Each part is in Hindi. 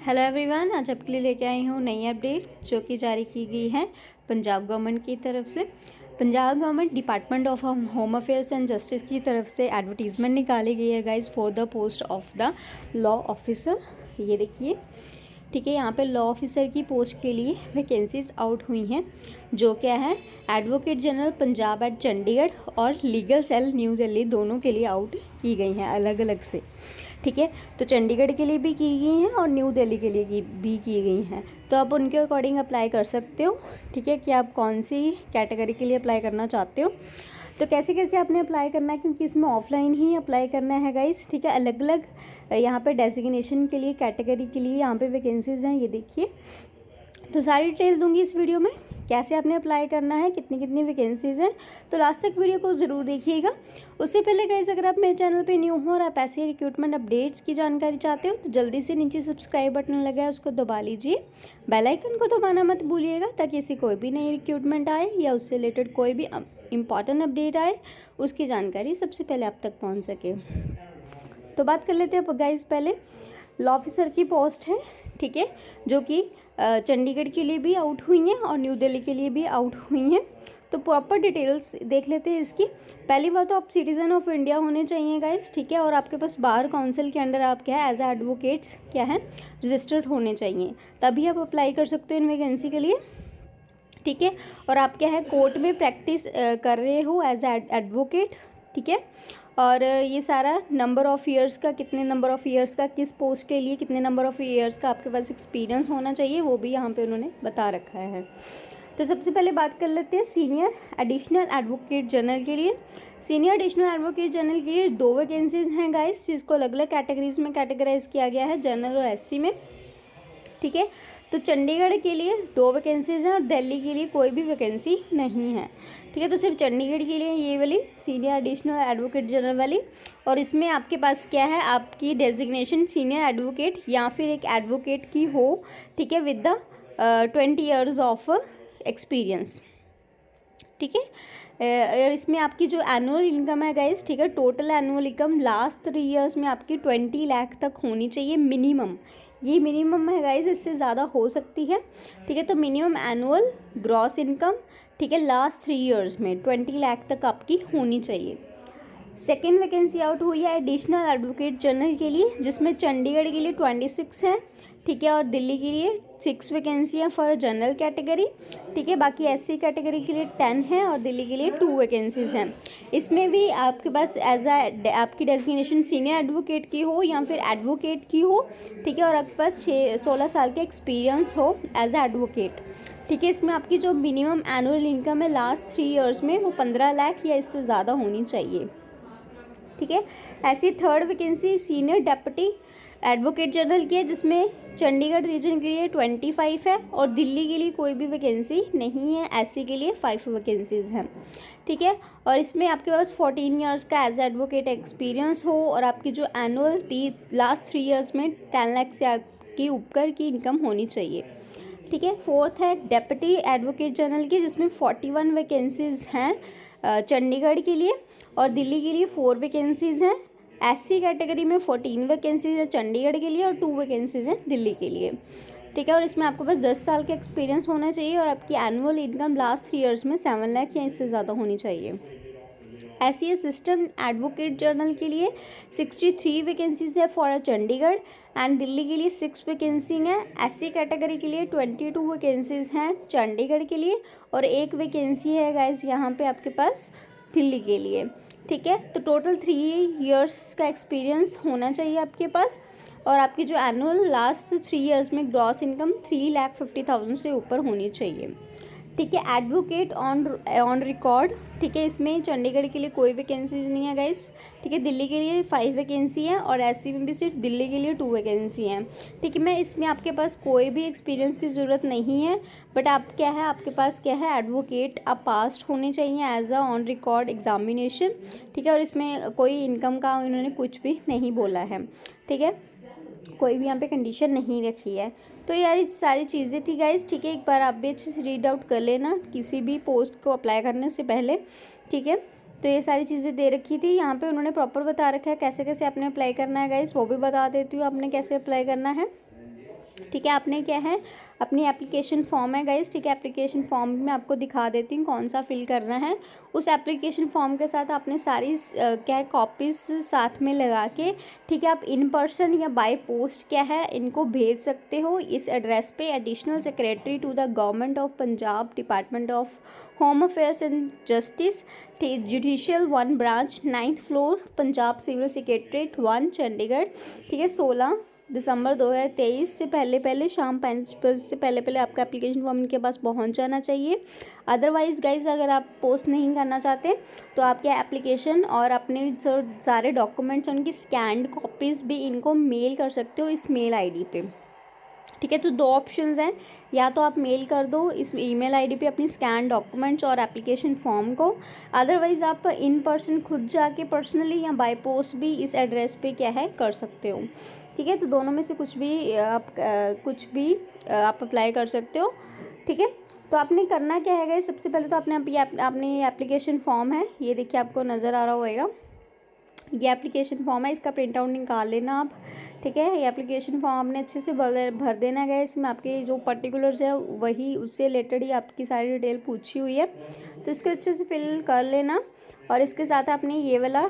हेलो एवरीवन, आज आपके लिए लेके आई हूँ नई अपडेट जो कि जारी की गई है पंजाब गवर्नमेंट की तरफ से। Punjab government department of home affairs and justice की तरफ से एडवर्टीज़मेंट निकाली गई है guys for the post of the law officer. ये देखिए, ठीक है, यहाँ पे लॉ ऑफिसर की पोस्ट के लिए वैकेंसीज आउट हुई हैं, जो क्या है advocate general Punjab at Chandigarh और लीगल सेल न्यू दिल्ली दोनों के लिए आउट की गई हैं अलग अलग से। ठीक है, तो चंडीगढ़ के लिए भी की गई हैं और न्यू दिल्ली के लिए भी की गई हैं, तो आप उनके अकॉर्डिंग अप्लाई कर सकते हो। ठीक है, कि आप कौन सी कैटेगरी के लिए अप्लाई करना चाहते हो, तो कैसे कैसे आपने अप्लाई करना है, क्योंकि इसमें ऑफलाइन ही अप्लाई करना है गाइस। ठीक है, अलग अलग यहाँ पे डेजिग्नेशन के लिए, कैटेगरी के लिए यहाँ पे वैकेंसीज़ हैं, ये देखिए। तो सारी डिटेल्स दूंगी इस वीडियो में, कैसे आपने अप्लाई करना है, कितनी कितनी वैकेंसीज़ हैं, तो लास्ट तक वीडियो को ज़रूर देखिएगा। उससे पहले गाइस, अगर आप मेरे चैनल पे न्यू हो और आप ऐसे रिक्रूटमेंट अपडेट्स की जानकारी चाहते हो तो जल्दी से नीचे सब्सक्राइब बटन लगा है उसको दबा लीजिए, बेल आइकन को दबाना मत भूलिएगा, ताकि ऐसी कोई भी नई रिक्रूटमेंट आए या उससे रिलेटेड कोई भी इंपॉर्टेंट अपडेट आए उसकी जानकारी सबसे पहले आप तक पहुँच सके। तो बात कर लेते हैं गाइस, पहले लॉ ऑफिसर की पोस्ट है, ठीक है, जो कि चंडीगढ़ के लिए भी आउट हुई हैं और न्यू दिल्ली के लिए भी आउट हुई हैं। तो प्रॉपर डिटेल्स देख लेते हैं इसकी। पहली बात तो आप सिटीज़न ऑफ इंडिया होने चाहिए गाइस, ठीक है, और आपके पास बार काउंसिल के अंडर आप क्या है एज एडवोकेट्स क्या है रजिस्टर्ड होने चाहिए, तभी आप अप्लाई कर सकते हो इन वैकेंसी के लिए। ठीक है, और आप क्या है कोर्ट में प्रैक्टिस कर रहे हो एज एडवोकेट। ठीक है, और ये सारा नंबर ऑफ़ ईयर्स का, कितने नंबर ऑफ़ ईयर्स का, किस पोस्ट के लिए कितने नंबर ऑफ़ ईयर्स का आपके पास एक्सपीरियंस होना चाहिए, वो भी यहाँ पे उन्होंने बता रखा है। तो सबसे पहले बात कर लेते हैं सीनियर एडिशनल एडवोकेट जनरल के लिए। सीनियर एडिशनल एडवोकेट जनरल के लिए 2 वैकेंसीज़ हैं गाइस, जिसको अलग अलग कैटेगरीज में कैटेगराइज किया गया है, जनरल और एससी में। ठीक है, तो चंडीगढ़ के लिए 2 वैकेंसीज़ हैं और दिल्ली के लिए कोई भी वैकेंसी नहीं है। ठीक है, तो सिर्फ चंडीगढ़ के लिए ये वाली सीनियर एडिशनल एडवोकेट जनरल वाली, और इसमें आपके पास क्या है आपकी डेजिग्नेशन सीनियर एडवोकेट या फिर एक एडवोकेट की हो। ठीक है, with the 20 years of experience. ठीक है, और इसमें आपकी जो एनुअल इनकम है गाइस, ठीक है, total annual income last 3 years में आपकी 20 लाख तक होनी चाहिए मिनिमम। ये मिनिमम है गाइस, इससे ज़्यादा हो सकती है। ठीक है, तो मिनिमम एनुअल ग्रॉस इनकम, ठीक है, लास्ट 3 ईयर्स में 20 लाख तक आपकी होनी चाहिए। सेकेंड वैकेंसी आउट हुई है एडिशनल एडवोकेट जनरल के लिए, जिसमें चंडीगढ़ के लिए 26 है, ठीक है, और दिल्ली के लिए 6 वैकेंसी है फॉर जनरल कैटेगरी। ठीक है, बाकी एससी कैटेगरी के लिए 10 है और दिल्ली के लिए 2 वैकेंसीज़ हैं। इसमें भी आपके पास एज आपकी डेजिग्नेशन सीनियर एडवोकेट की हो या फिर एडवोकेट की हो, ठीक है, और आपके पास 16 साल का एक्सपीरियंस हो एज एडवोकेट। ठीक है, इसमें आपकी जो मिनिमम एनुअल इनकम है लास्ट 3 ईयर्स में वो 15 लाख या इससे ज़्यादा होनी चाहिए। ठीक है, ऐसी third vacancy senior deputy advocate general की है, जिसमें चंडीगढ़ रीजन के लिए 25 है और दिल्ली के लिए कोई भी वैकेंसी नहीं है, एससी के लिए 5 वैकेंसीज़ हैं। ठीक है, और इसमें आपके पास 14 ईयर्स का एज एडवोकेट एक्सपीरियंस हो और आपकी जो एनुअल लास्ट 3 ईयर्स में 10 लाख से आपकी ऊपर की इनकम होनी चाहिए। ठीक है, फोर्थ है डेप्यूटी एडवोकेट जनरल की, जिसमें 41 वैकेंसीज़ हैं चंडीगढ़ के लिए और दिल्ली के लिए 4 वैकेंसीज़ हैं। एससी कैटेगरी में 14 वैकेंसीज़ है चंडीगढ़ के लिए और 2 वैकेंसीज़ हैं दिल्ली के लिए। ठीक है, और इसमें आपके पास 10 साल का एक्सपीरियंस होना चाहिए और आपकी एनुअल इनकम लास्ट 3 ईयर्स में 7 लाख या इससे ज़्यादा होनी चाहिए। एससी असिस्टेंट एडवोकेट जनरल के लिए 63 वैकेंसीज है फॉर चंडीगढ़ एंड दिल्ली के लिए 6 वैकेंसी हैं। एससी कैटेगरी के लिए 22 वैकेंसीज हैं चंडीगढ़ के लिए और 1 वैकेंसी है गाइस यहाँ पे आपके पास दिल्ली के लिए। ठीक है, तो टोटल 3 ईयर्स का एक्सपीरियंस होना चाहिए आपके पास और आपकी जो एनुअल लास्ट 3 ईयर्स में ग्रॉस इनकम 3,50,000 से ऊपर होनी चाहिए। ठीक है, एडवोकेट ऑन रिकॉर्ड, ठीक है, इसमें चंडीगढ़ के लिए कोई वैकेंसी नहीं है गाइस। ठीक है, दिल्ली के लिए 5 वैकेंसी है और एससी में भी सिर्फ दिल्ली के लिए 2 वैकेंसी हैं। ठीक है, मैं इसमें आपके पास कोई भी एक्सपीरियंस की ज़रूरत नहीं है, बट आप क्या है आपके पास क्या है एडवोकेट आप पास्ट होने चाहिए as a on record examination. ठीक है, और इसमें कोई इनकम का उन्होंने कुछ भी नहीं बोला है। ठीक है, कोई भी यहाँ पे कंडीशन नहीं रखी है। तो यार इस सारी चीज़ें थी गाइस। ठीक है, एक बार आप भी अच्छे से रीड आउट कर लेना किसी भी पोस्ट को अप्लाई करने से पहले। ठीक है, तो ये सारी चीज़ें दे रखी थी यहाँ पे, उन्होंने प्रॉपर बता रखा है कैसे कैसे आपने अप्लाई करना है गाइस, वो भी बता देती हूँ आपने कैसे अप्लाई करना है। ठीक है, आपने क्या है अपनी एप्लीकेशन फॉर्म है गाइस, ठीक है, एप्लीकेशन फॉर्म में आपको दिखा देती हूँ कौन सा फिल करना है। उस एप्लीकेशन फॉर्म के साथ आपने सारी क्या है कॉपीज़ साथ में लगा के, ठीक है, आप इन पर्सन या बाय पोस्ट क्या है इनको भेज सकते हो इस एड्रेस पे, additional secretary to the government of Punjab, department of home affairs and justice, judicial 1 branch, 9th floor, Punjab civil secretariat 1 Chandigarh. ठीक है, 16 दिसंबर 2023 से पहले शाम 5 बजे से पहले आपका एप्लीकेशन फॉर्म इनके पास पहुंच जाना चाहिए। अदरवाइज़ गाइज अगर आप पोस्ट नहीं करना चाहते तो आपके एप्लीकेशन और अपने जो सारे डॉक्यूमेंट्स उनकी स्कैन्ड कॉपीज़ भी इनको मेल कर सकते हो इस मेल आईडी पे। ठीक है, तो 2 ऑप्शंस हैं, या तो आप मेल कर दो इस ईमेल आईडी पे अपनी स्कैन डॉक्यूमेंट्स और एप्लीकेशन फॉर्म को, अदरवाइज़ आप इन पर्सन खुद जाके पर्सनली या बाय पोस्ट भी इस एड्रेस पे क्या है कर सकते हो। ठीक है, तो दोनों में से कुछ भी आप अप्लाई कर सकते हो। ठीक है, तो आपने करना क्या है गाइस, सबसे पहले तो आपने अपनी एप्लीकेशन फॉर्म है, ये देखिए आपको नज़र आ रहा होगा, ये एप्लीकेशन फॉर्म है, इसका प्रिंट आउट निकाल लेना आप। ठीक है, ये एप्लीकेशन फॉर्म आपने अच्छे से भर देना है। इसमें आपके जो पर्टिकुलर्स है वही उससे रिलेटेड ही आपकी सारी डिटेल पूछी हुई है, तो इसको अच्छे से फिल कर लेना। और इसके साथ आपने ये वाला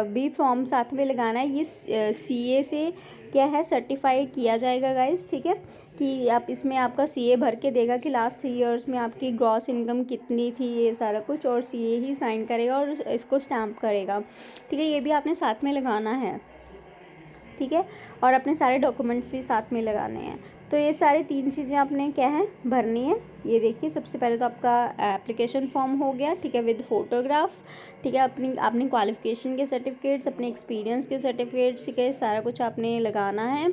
भी फॉर्म साथ में लगाना है, ये सीए से क्या है सर्टिफाइड किया जाएगा गाइस। ठीक है, कि आप इसमें आपका सीए भर के देगा कि लास्ट 3 ईयर्स में आपकी ग्रॉस इनकम कितनी थी, ये सारा कुछ, और सीए ही साइन करेगा और इसको स्टैम्प करेगा। ठीक है, ये भी आपने साथ में लगाना है। ठीक है, और अपने सारे डॉक्यूमेंट्स भी साथ में लगाने हैं। तो ये सारी 3 चीज़ें आपने क्या है भरनी है। ये देखिए, सबसे पहले तो आपका एप्लीकेशन फॉर्म हो गया, ठीक है, विद फोटोग्राफ। ठीक है, अपनी क्वालिफिकेशन के सर्टिफिकेट्स, अपने एक्सपीरियंस के सर्टिफिकेट्स, ठीक है, सारा कुछ आपने लगाना है।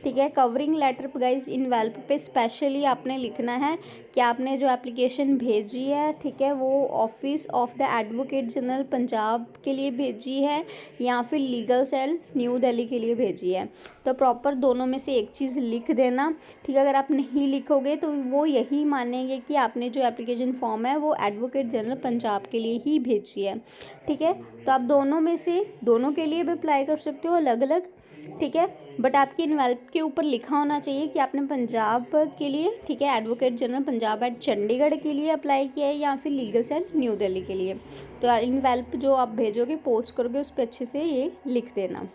ठीक है, कवरिंग लेटर गाइज इनवेल्प पे स्पेशली आपने लिखना है कि आपने जो एप्लीकेशन भेजी है, ठीक है, वो office of the advocate general Punjab के लिए भेजी है या फिर लीगल सेल न्यू दिल्ली के लिए भेजी है। तो प्रॉपर दोनों में से एक चीज़ लिख देना। ठीक है, अगर आप नहीं लिखोगे तो वो यही मानेंगे कि आपने जो एप्लीकेशन फॉर्म है वो एडवोकेट जनरल पंजाब के लिए ही भेजी है। ठीक है, तो आप दोनों में से दोनों के लिए भी अप्लाई कर सकते हो अलग अलग। ठीक है, बट आपके इनवेल्प के ऊपर लिखा होना चाहिए कि आपने पंजाब के लिए, ठीक है, advocate general Punjab at Chandigarh के लिए अप्लाई किया है या फिर लीगल सेल न्यू दिल्ली के लिए। तो इनवेल्प जो आप भेजोगे पोस्ट करोगे उस पर अच्छे से ये लिख देना।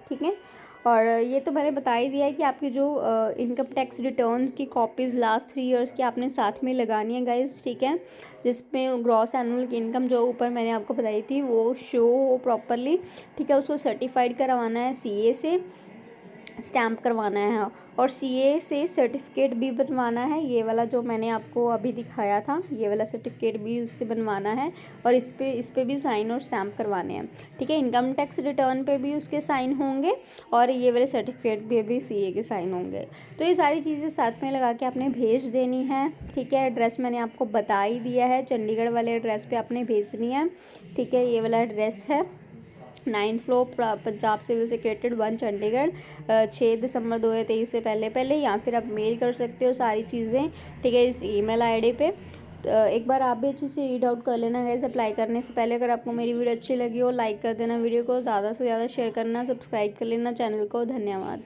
ठीक है, और ये तो मैंने बता ही दिया है कि आपकी जो इनकम टैक्स रिटर्न्स की कॉपीज़ लास्ट 3 ईयर्स की आपने साथ में लगानी है गाइस। ठीक है, जिसमें ग्रॉस एनुअल इनकम जो ऊपर मैंने आपको बताई थी वो शो हो प्रॉपरली। ठीक है, उसको सर्टिफाइड करवाना है, सीए से स्टैम्प करवाना है और सीए से सर्टिफिकेट भी बनवाना है। ये वाला जो मैंने आपको अभी दिखाया था, ये वाला सर्टिफिकेट भी उससे बनवाना है और इस पे भी साइन और स्टैम्प करवाने हैं। ठीक है, इनकम टैक्स रिटर्न पे भी उसके साइन होंगे और ये वाले सर्टिफिकेट भी सीए के साइन होंगे। तो ये सारी चीज़ें साथ में लगा के आपने भेज देनी है। ठीक है, एड्रेस मैंने आपको बता ही दिया है, चंडीगढ़ वाले एड्रेस पे आपने भेजनी है। ठीक है, ये वाला एड्रेस है 9th floor Punjab civil secretariat 1 Chandigarh, 6 दिसंबर 2023 से पहले या फिर आप मेल कर सकते हो सारी चीज़ें। ठीक है, इस ईमेल आईडी पे। तो एक बार आप भी अच्छे से रीड आउट कर लेना गाइस अप्लाई करने से पहले। अगर आपको मेरी वीडियो अच्छी लगी हो लाइक कर देना, वीडियो को ज़्यादा से ज़्यादा शेयर करना, सब्सक्राइब कर लेना चैनल को। धन्यवाद।